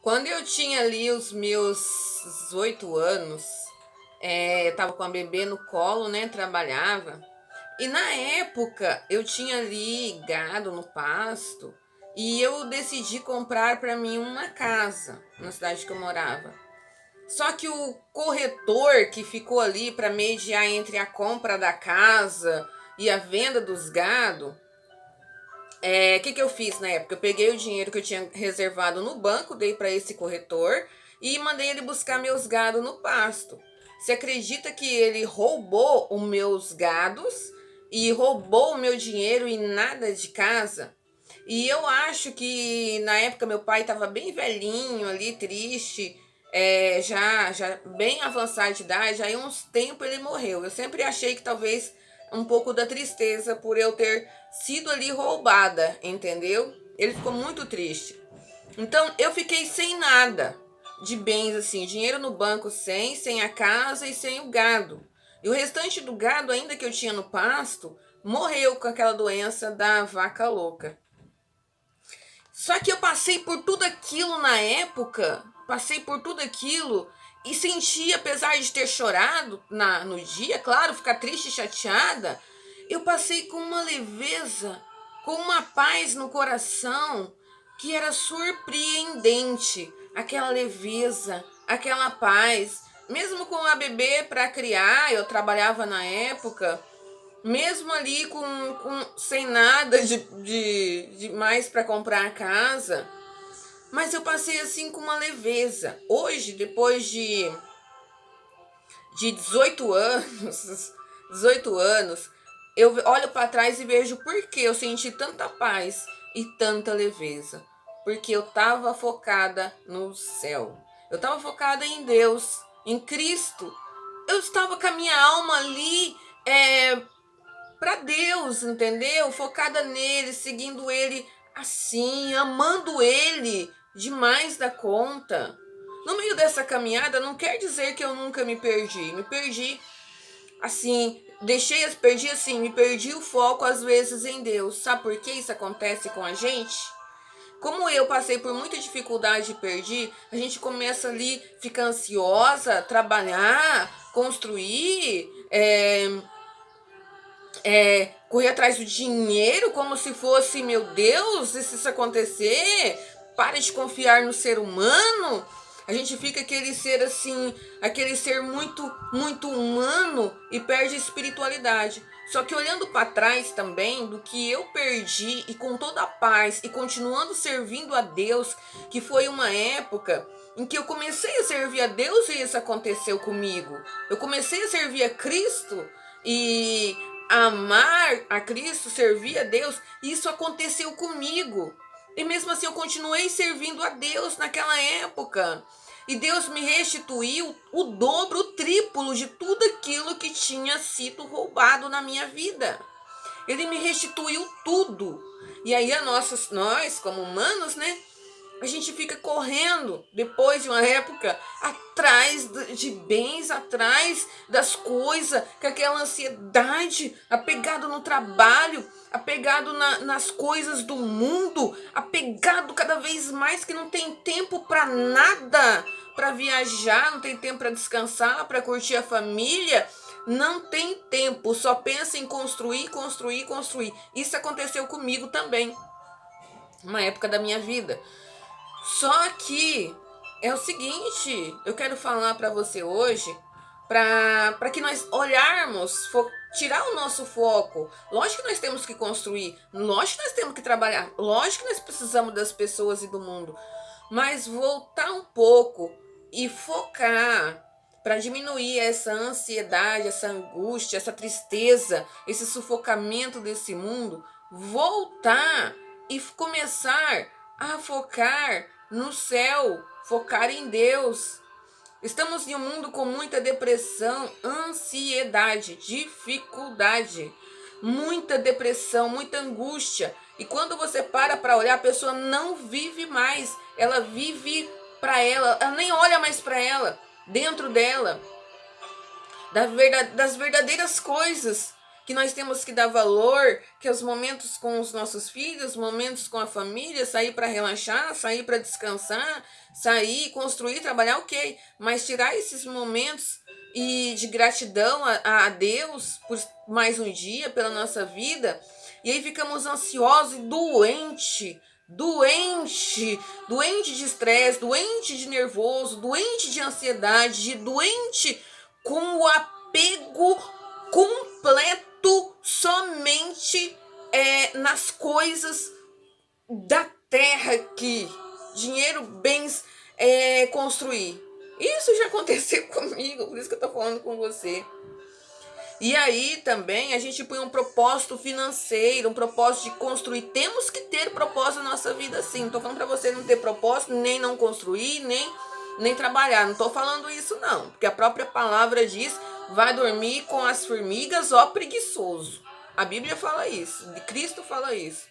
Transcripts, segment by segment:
Quando eu tinha ali os meus 18 anos, eu tava com a bebê no colo, né? Trabalhava. E na época eu tinha ali gado no pasto e eu decidi comprar para mim uma casa na cidade que eu morava. Só que o corretor que ficou ali para mediar entre a compra da casa e a venda dos gado, que eu fiz na época? Eu peguei o dinheiro que eu tinha reservado no banco, dei para esse corretor e mandei ele buscar meus gados no pasto. Você acredita que ele roubou os meus gados e roubou o meu dinheiro e nada de casa? E eu acho que na época meu pai estava bem velhinho ali, triste, já bem avançado de idade, aí uns tempos ele morreu. Eu sempre achei que talvez um pouco da tristeza por eu ter sido ali roubada, entendeu? Ele ficou muito triste. Então eu fiquei sem nada de bens assim, dinheiro no banco sem a casa e sem o gado. E o restante do gado, ainda que eu tinha no pasto, morreu com aquela doença da vaca louca. Só que eu passei por tudo aquilo na época, passei por tudo aquilo e senti, apesar de ter chorado no dia, claro, ficar triste e chateada, eu passei com uma leveza, com uma paz no coração que era surpreendente. Aquela leveza, aquela paz. Mesmo com a bebê para criar, eu trabalhava na época, mesmo ali sem nada de mais para comprar a casa, mas eu passei assim com uma leveza. Hoje, depois de 18 anos, 18 anos, eu olho para trás e vejo por que eu senti tanta paz e tanta leveza. Porque eu estava focada no céu. Eu estava focada em Deus, em Cristo. Eu estava com a minha alma ali, para Deus, entendeu? Focada nele, seguindo ele assim, amando ele demais da conta. No meio dessa caminhada, não quer dizer que eu nunca me perdi. Me perdi assim, perdi assim, me perdi o foco às vezes em Deus. Sabe por que isso acontece com a gente? Como eu passei por muita dificuldade e perdi, a gente começa ali, fica ansiosa, trabalhar, construir, correr atrás do dinheiro como se fosse, meu Deus, e se isso acontecer, para de confiar no ser humano. A gente fica aquele ser assim, aquele ser muito humano e perde a espiritualidade. Só que olhando para trás também do que eu perdi e com toda a paz e continuando servindo a Deus, que foi uma época em que eu comecei a servir a Deus e isso aconteceu comigo. Eu comecei a servir a Cristo e amar a Cristo, servir a Deus, isso aconteceu comigo. E mesmo assim eu continuei servindo a Deus naquela época. E Deus me restituiu o dobro, o triplo de tudo aquilo que tinha sido roubado na minha vida. Ele me restituiu tudo. E aí nós como humanos, né? A gente fica correndo depois de uma época atrás de bens, atrás das coisas, com aquela ansiedade, apegado no trabalho, apegado nas coisas do mundo, apegado cada vez mais que não tem tempo para nada, para viajar, não tem tempo para descansar, para curtir a família. Não tem tempo, só pensa em construir, construir, construir. Isso aconteceu comigo também, uma época da minha vida. Só que é o seguinte, eu quero falar para você hoje, para que nós olharmos, tirar o nosso foco. Lógico que nós temos que construir, lógico que nós temos que trabalhar, lógico que nós precisamos das pessoas e do mundo, mas voltar um pouco e focar para diminuir essa ansiedade, essa angústia, essa tristeza, esse sufocamento desse mundo, voltar e começar a focar no céu, focar em Deus. Estamos em um mundo com muita depressão, ansiedade, dificuldade, muita depressão, muita angústia. E quando você para olhar, a pessoa não vive mais, ela vive para ela nem olha mais para ela, dentro dela, das verdadeiras coisas que nós temos que dar valor, que os momentos com os nossos filhos, momentos com a família, sair para relaxar, sair para descansar, sair, construir, trabalhar, ok. Mas tirar esses momentos e de gratidão a Deus por mais um dia, pela nossa vida, e aí ficamos ansiosos e doente de estresse, doente de nervoso, doente de ansiedade, doente com o apego completo somente nas coisas da terra aqui, dinheiro, bens, construir. Isso já aconteceu comigo, por isso que eu tô falando com você. E aí também a gente põe um propósito financeiro, um propósito de construir. Temos que ter propósito na nossa vida, sim. Não tô falando para você não ter propósito, nem não construir, nem trabalhar. Não tô falando isso, não. Porque a própria palavra diz: vai dormir com as formigas, ó preguiçoso. A Bíblia fala isso, de Cristo fala isso.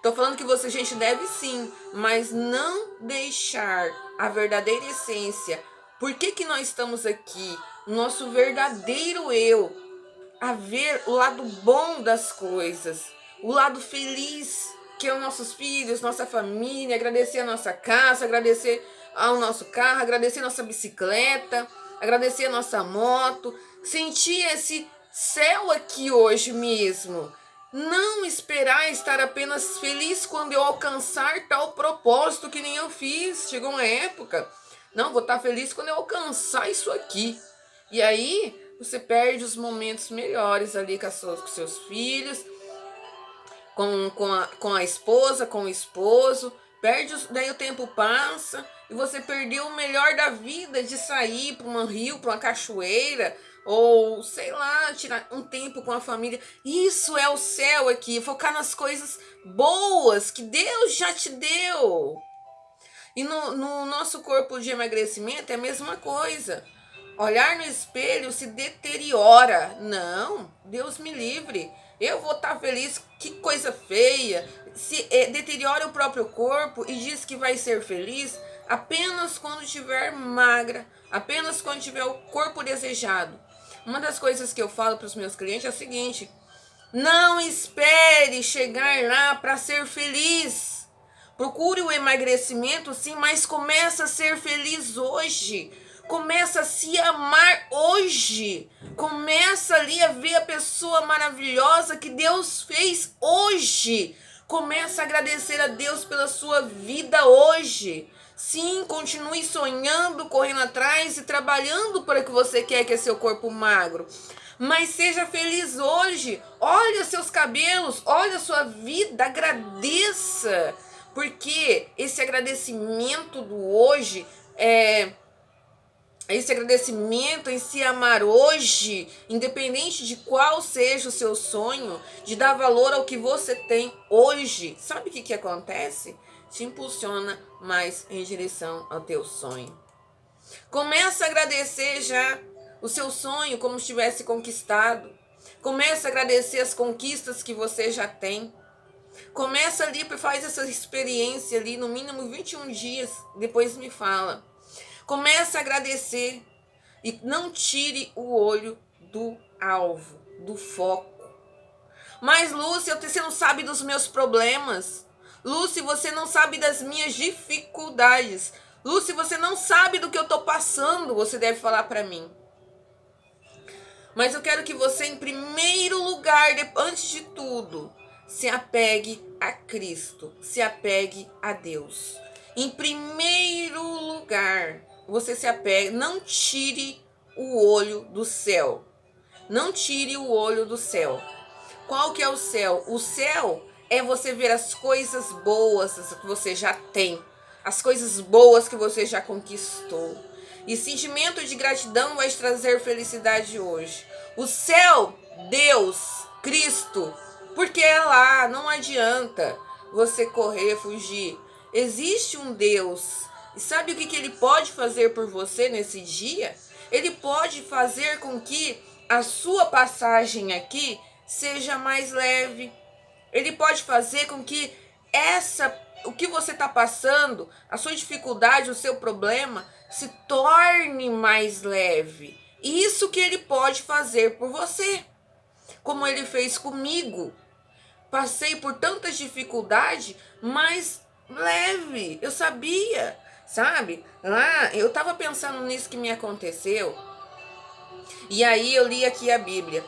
Tô falando que você, gente, deve sim, mas não deixar a verdadeira essência. Por que nós estamos aqui? Nosso verdadeiro eu. A ver o lado bom das coisas. O lado feliz, que é os nossos filhos, nossa família. Agradecer a nossa casa, agradecer ao nosso carro, agradecer a nossa bicicleta, agradecer a nossa moto. Sentir esse céu aqui hoje mesmo. Não esperar estar apenas feliz quando eu alcançar tal propósito que nem eu fiz. Chegou uma época, não, vou estar feliz quando eu alcançar isso aqui. E aí você perde os momentos melhores ali com seus filhos, com a esposa, com o esposo. Daí o tempo passa e você perdeu o melhor da vida de sair para um rio, para uma cachoeira, ou sei lá, tirar um tempo com a família. Isso é o céu aqui, focar nas coisas boas que Deus já te deu. E no nosso corpo de emagrecimento é a mesma coisa. Olhar no espelho se deteriora. Não, Deus me livre. Eu vou estar feliz, que coisa feia. Se deteriora o próprio corpo e diz que vai ser feliz apenas quando estiver magra, apenas quando tiver o corpo desejado. Uma das coisas que eu falo para os meus clientes é o seguinte: não espere chegar lá para ser feliz. Procure o emagrecimento, sim, mas começa a ser feliz hoje. Começa a se amar hoje. Começa ali a ver a pessoa maravilhosa que Deus fez hoje. Começa a agradecer a Deus pela sua vida hoje. Sim, continue sonhando, correndo atrás e trabalhando para o que você quer, que é seu corpo magro. Mas seja feliz hoje. Olha seus cabelos, olha a sua vida, agradeça. Porque esse agradecimento do hoje esse agradecimento em se amar hoje, independente de qual seja o seu sonho, de dar valor ao que você tem hoje. Sabe o que acontece? Te impulsiona mais em direção ao teu sonho. Começa a agradecer já o seu sonho como se tivesse conquistado. Começa a agradecer as conquistas que você já tem. Começa ali, faz essa experiência ali, no mínimo 21 dias, depois me fala. Começa a agradecer e não tire o olho do alvo, do foco. Mas, Lúcia, você não sabe dos meus problemas. Lúcia, você não sabe das minhas dificuldades. Lúcia, você não sabe do que eu estou passando, você deve falar para mim. Mas eu quero que você, em primeiro lugar, antes de tudo, se apegue a Cristo, se apegue a Deus. Em primeiro lugar, você se apega, não tire o olho do céu. Não tire o olho do céu. Qual que é o céu? O céu é você ver as coisas boas que você já tem, as coisas boas que você já conquistou. E sentimento de gratidão vai te trazer felicidade hoje. O céu, Deus, Cristo, porque é lá, não adianta você correr, fugir. Existe um Deus. E sabe o que ele pode fazer por você nesse dia? Ele pode fazer com que a sua passagem aqui seja mais leve. Ele pode fazer com que o que você está passando, a sua dificuldade, o seu problema, se torne mais leve. Isso que ele pode fazer por você. como ele fez comigo. Passei por tantas dificuldades, mas leve, eu sabia, sabe? Lá, eu tava pensando nisso que me aconteceu, e aí eu li aqui a Bíblia.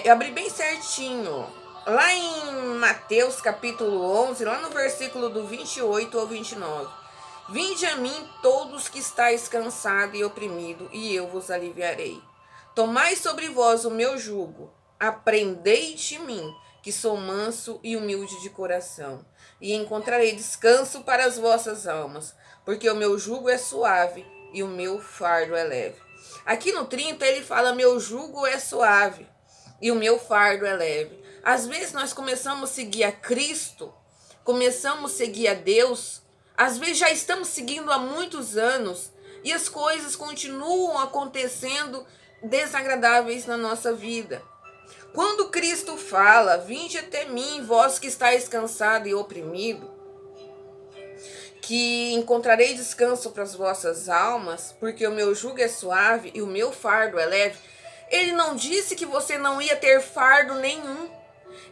Eu abri bem certinho, lá em Mateus capítulo 11, lá no versículo do 28 ao 29. Vinde a mim todos que estáis cansados e oprimidos, e eu vos aliviarei. Tomai sobre vós o meu jugo, aprendei de mim, que sou manso e humilde de coração, e encontrarei descanso para as vossas almas, porque o meu jugo é suave e o meu fardo é leve. Aqui no 30 ele fala: meu jugo é suave e o meu fardo é leve. Às vezes nós começamos a seguir a Cristo, começamos a seguir a Deus, às vezes já estamos seguindo há muitos anos e as coisas continuam acontecendo desagradáveis na nossa vida. Quando Cristo fala: vinde até mim, vós que estáis cansado e oprimido, que encontrarei descanso para as vossas almas, porque o meu jugo é suave e o meu fardo é leve. Ele não disse que você não ia ter fardo nenhum.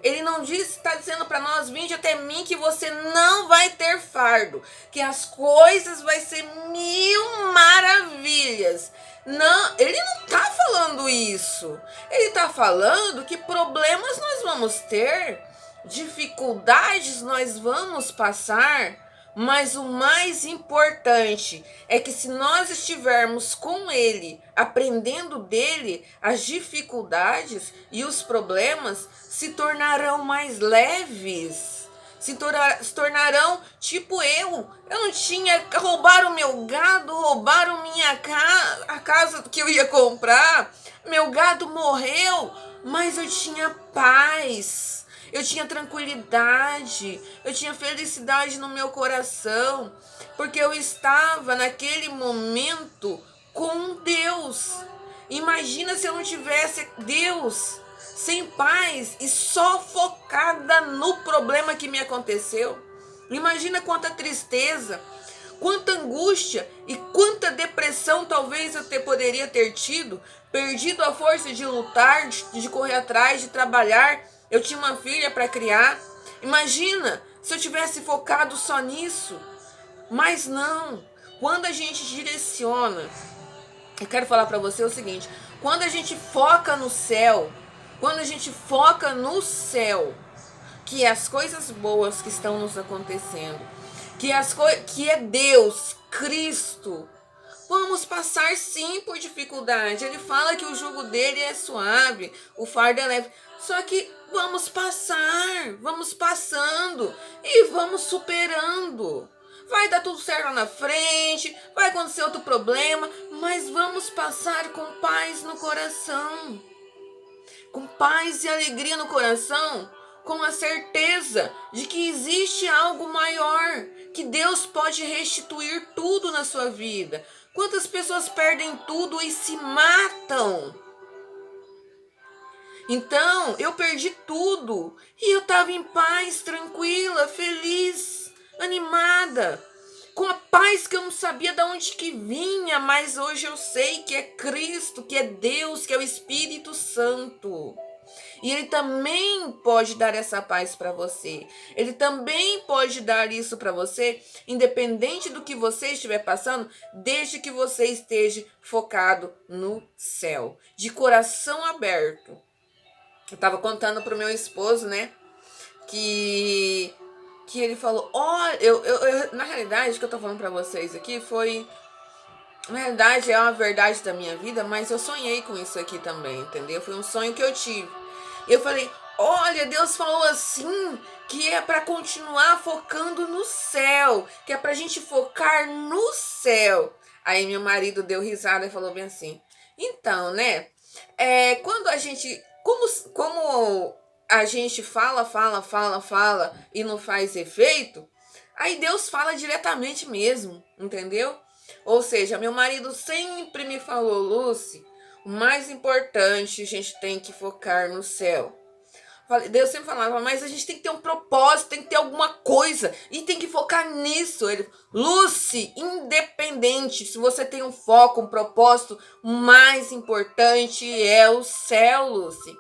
Ele não disse, está dizendo para nós: vinde até mim, que você não vai ter fardo, que as coisas vai ser mil maravilhas. Não, ele não está falando isso. Ele está falando que problemas nós vamos ter, dificuldades nós vamos passar, mas o mais importante é que se nós estivermos com ele, aprendendo dele, as dificuldades e os problemas se tornarão mais leves. Se tornarão tipo eu. Eu não tinha. Roubaram meu gado, roubaram a casa que eu ia comprar. Meu gado morreu, mas eu tinha paz. Eu tinha tranquilidade, eu tinha felicidade no meu coração, porque eu estava naquele momento com Deus. Imagina se eu não tivesse Deus, sem paz e só focada no problema que me aconteceu. Imagina quanta tristeza, quanta angústia e quanta depressão talvez eu poderia ter tido, perdido a força de lutar, de correr atrás, de trabalhar. Eu tinha uma filha para criar. Imagina se eu tivesse focado só nisso. Mas não. Quando a gente direciona, eu quero falar para você o seguinte: quando a gente foca no céu, quando a gente foca no céu, que é as coisas boas que estão nos acontecendo, que é Deus, Cristo, vamos passar sim por dificuldade. Ele fala que o jugo dele é suave, o fardo é leve. Só que vamos passando e vamos superando. Vai dar tudo certo lá na frente, vai acontecer outro problema, mas vamos passar com paz no coração. Com paz e alegria no coração, com a certeza de que existe algo maior, que Deus pode restituir tudo na sua vida. Quantas pessoas perdem tudo e se matam? Então, eu perdi tudo e eu estava em paz, tranquila, feliz, animada, com a paz que eu não sabia de onde que vinha, mas hoje eu sei que é Cristo, que é Deus, que é o Espírito Santo. E Ele também pode dar essa paz para você. Ele também pode dar isso para você, independente do que você estiver passando, desde que você esteja focado no céu, de coração aberto. Eu estava contando pro meu esposo, né, que ele falou: olha, na realidade, o que eu tô falando para vocês aqui foi, na realidade, é uma verdade da minha vida, mas eu sonhei com isso aqui também, entendeu? Foi um sonho que eu tive. Eu falei: olha, Deus falou assim, que é para continuar focando no céu, que é pra gente focar no céu. Aí meu marido deu risada e falou bem assim: então, né, quando a gente, como a gente fala e não faz efeito, aí Deus fala diretamente mesmo, entendeu? Ou seja, meu marido sempre me falou: Lúcia, o mais importante, a gente tem que focar no céu. Deus sempre falava, mas a gente tem que ter um propósito, tem que ter alguma coisa e tem que focar nisso. Ele, Lucy, independente, se você tem um foco, um propósito, o mais importante é o céu, Lucy.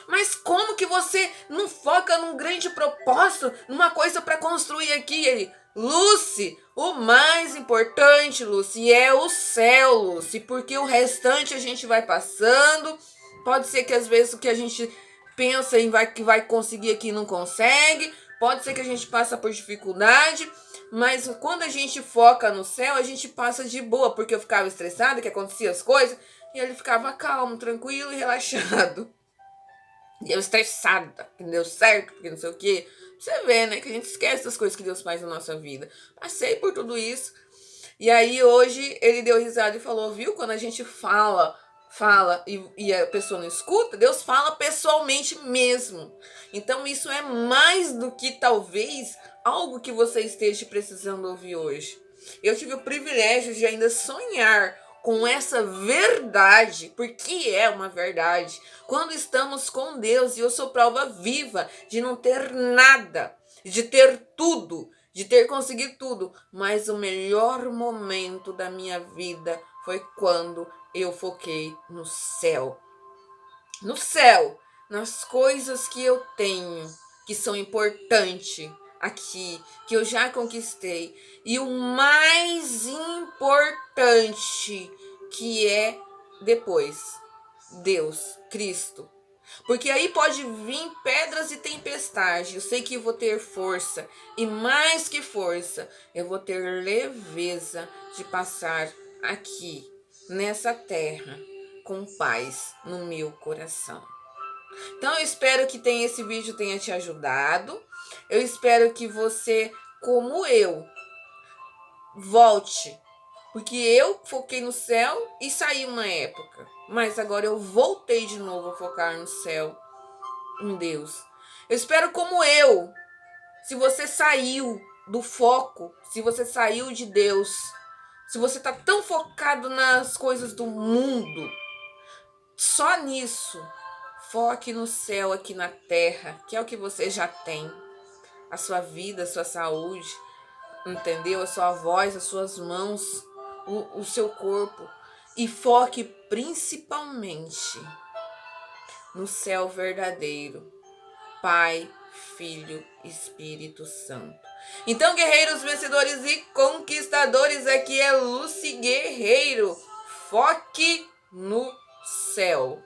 Mas como que você não foca num grande propósito, numa coisa para construir aqui? Ele, Lucy, o mais importante, Lucy, é o céu, Lucy, porque o restante a gente vai passando. Pode ser que às vezes o que a gente pensa em que vai conseguir aqui não consegue. Pode ser que a gente passa por dificuldade, mas quando a gente foca no céu, a gente passa de boa, porque eu ficava estressada, que acontecia as coisas, e ele ficava calmo, tranquilo e relaxado. E eu estressada, que não deu certo, porque não sei o quê. Você vê, né, que a gente esquece das coisas que Deus faz na nossa vida. Passei por tudo isso. E aí hoje ele deu risada e falou, viu, quando a gente fala e a pessoa não escuta, Deus fala pessoalmente mesmo. Então isso é mais do que talvez algo que você esteja precisando ouvir hoje. Eu tive o privilégio de ainda sonhar com essa verdade, porque é uma verdade. Quando estamos com Deus, e eu sou prova viva de não ter nada, de ter tudo, de ter conseguido tudo, mas o melhor momento da minha vida foi quando eu foquei no céu. No céu, nas coisas que eu tenho, que são importantes aqui, que eu já conquistei. E o mais importante, que é depois, Deus, Cristo. Porque aí pode vir pedras e tempestade. Eu sei que eu vou ter força. E mais que força, eu vou ter leveza de passar aqui, nessa terra, com paz no meu coração. Então eu espero que esse vídeo tenha te ajudado. Eu espero que você, como eu, volte. Porque eu foquei no céu e saí uma época. Mas agora eu voltei de novo a focar no céu, em Deus. Eu espero como eu, se você saiu do foco, se você saiu de Deus, se você está tão focado nas coisas do mundo, só nisso, foque no céu aqui na terra, que é o que você já tem. A sua vida, a sua saúde, entendeu? A sua voz, as suas mãos, o seu corpo. E foque principalmente no céu verdadeiro. Pai, Filho, Espírito Santo. Então, guerreiros, vencedores e conquistadores, aqui é Lucy Guerreiro. Foque no céu.